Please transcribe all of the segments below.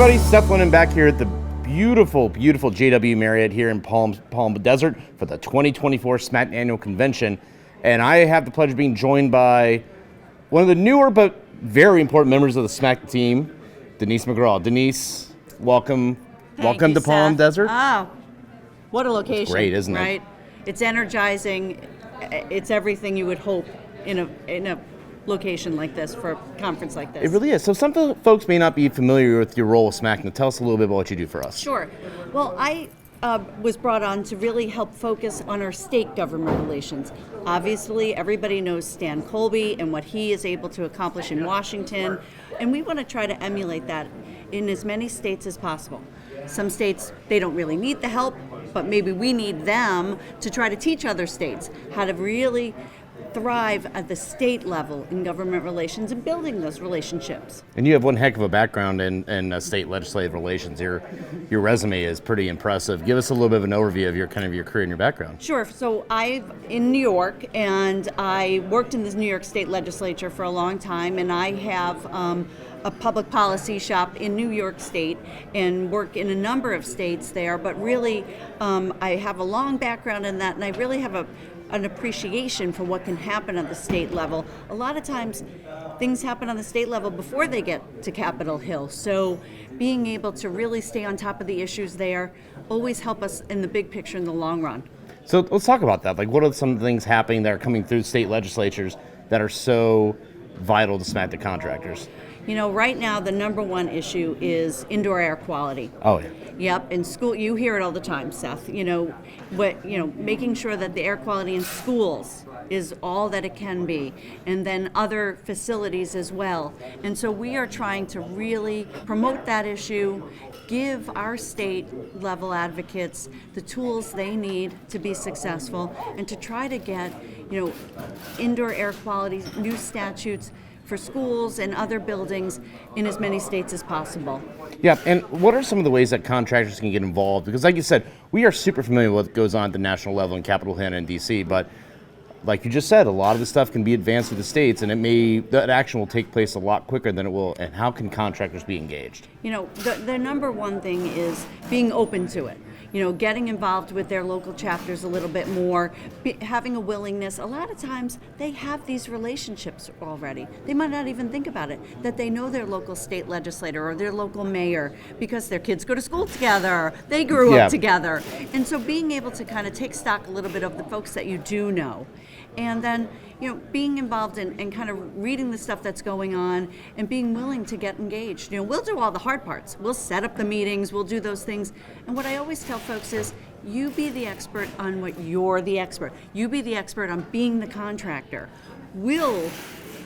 everybody, Seth Lennon back here at the beautiful, beautiful JW Marriott here in Palm Desert for the 2024 SMACNA Annual Convention. And I have the pleasure of being joined by one of the newer but very important members of the SMACNA team, Denise McGraw. Denise, welcome to Palm Desert. Oh, what a location. It's great, isn't it? Right? It's energizing. It's everything you would hope in a location like this, for a conference like this. It really is. So some folks may not be familiar with your role with SMACNA. Tell us a little bit about what you do for us. Sure. Well, I was brought on to really help focus on our state government relations. Obviously, everybody knows Stan Colby and what he is able to accomplish in Washington, and we want to try to emulate that in as many states as possible. Some states, they don't really need the help, but maybe we need them to try to teach other states how to really thrive at the state level in government relations and building those relationships. And you have one heck of a background in state legislative relations. Your resume is pretty impressive. Give us a little bit of an overview of your career and your background. Sure. So I'm in New York, and I worked in the New York State Legislature for a long time, and I have a public policy shop in New York State and work in a number of states there, but really I have a long background in that, and I really have an appreciation for what can happen at the state level. A lot of times things happen on the state level before they get to Capitol Hill, so being able to really stay on top of the issues there always help us in the big picture in the long run. So let's talk about that. Like, what are some things happening that are coming through state legislatures that are so vital to SMACNA contractors? You know, right now the number one issue is indoor air quality. Oh, yeah. Yep, in school, you hear it all the time, Seth. Making sure that the air quality in schools is all that it can be, and then other facilities as well. And so we are trying to really promote that issue, give our state level advocates the tools they need to be successful, and to try to get, indoor air quality, new statutes for schools and other buildings in as many states as possible. Yeah, and what are some of the ways that contractors can get involved? Because like you said, we are super familiar with what goes on at the national level in Capitol Hill and DC, but like you just said, a lot of the stuff can be advanced to the states, and that action will take place a lot quicker than it will. And how can contractors be engaged? The number one thing is being open to it. Getting involved with their local chapters a little bit more, having a willingness. A lot of times they have these relationships already. They might not even think about it, that they know their local state legislator or their local mayor because their kids go to school together, they grew up together. And so being able to kind of take stock a little bit of the folks that you do know, and then being involved in kind of reading the stuff that's going on and being willing to get engaged. We'll do all the hard parts. We'll set up the meetings, we'll do those things. And what I always tell folks is, you be the expert on what you're the expert. You be the expert on being the contractor. We'll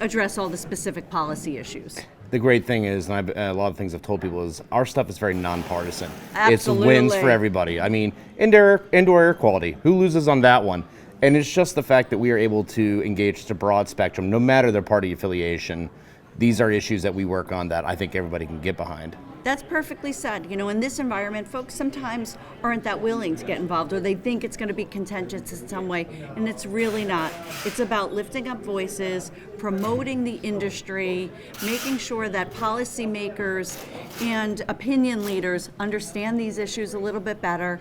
address all the specific policy issues. The great thing is, and a lot of things I've told people, is our stuff is very nonpartisan. Absolutely. It's wins for everybody. I mean, indoor air quality, who loses on that one? And it's just the fact that we are able to engage such a broad spectrum, no matter their party affiliation. These are issues that we work on that I think everybody can get behind. That's perfectly said. In this environment, folks sometimes aren't that willing to get involved, or they think it's going to be contentious in some way, and it's really not. It's about lifting up voices, promoting the industry, making sure that policymakers and opinion leaders understand these issues a little bit better,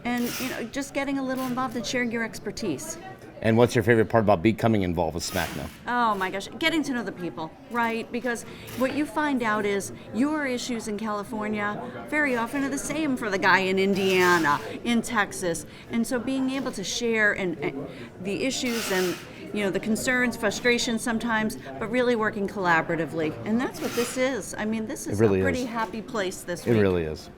and just getting a little involved and sharing your expertise. And what's your favorite part about becoming involved with SMACNA? Oh my gosh, getting to know the people, right? Because what you find out is your issues in California very often are the same for the guy in Indiana, in Texas. And so being able to share and the issues and the concerns, frustrations sometimes, but really working collaboratively. And that's what this is. I mean, this is a pretty happy place this week. It really is.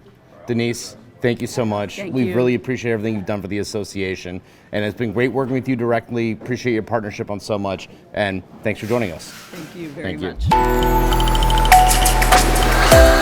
Denise, thank you so much. We really appreciate everything you've done for the association. And it's been great working with you directly. Appreciate your partnership on so much. And thanks for joining us. Thank you very much. Thank you.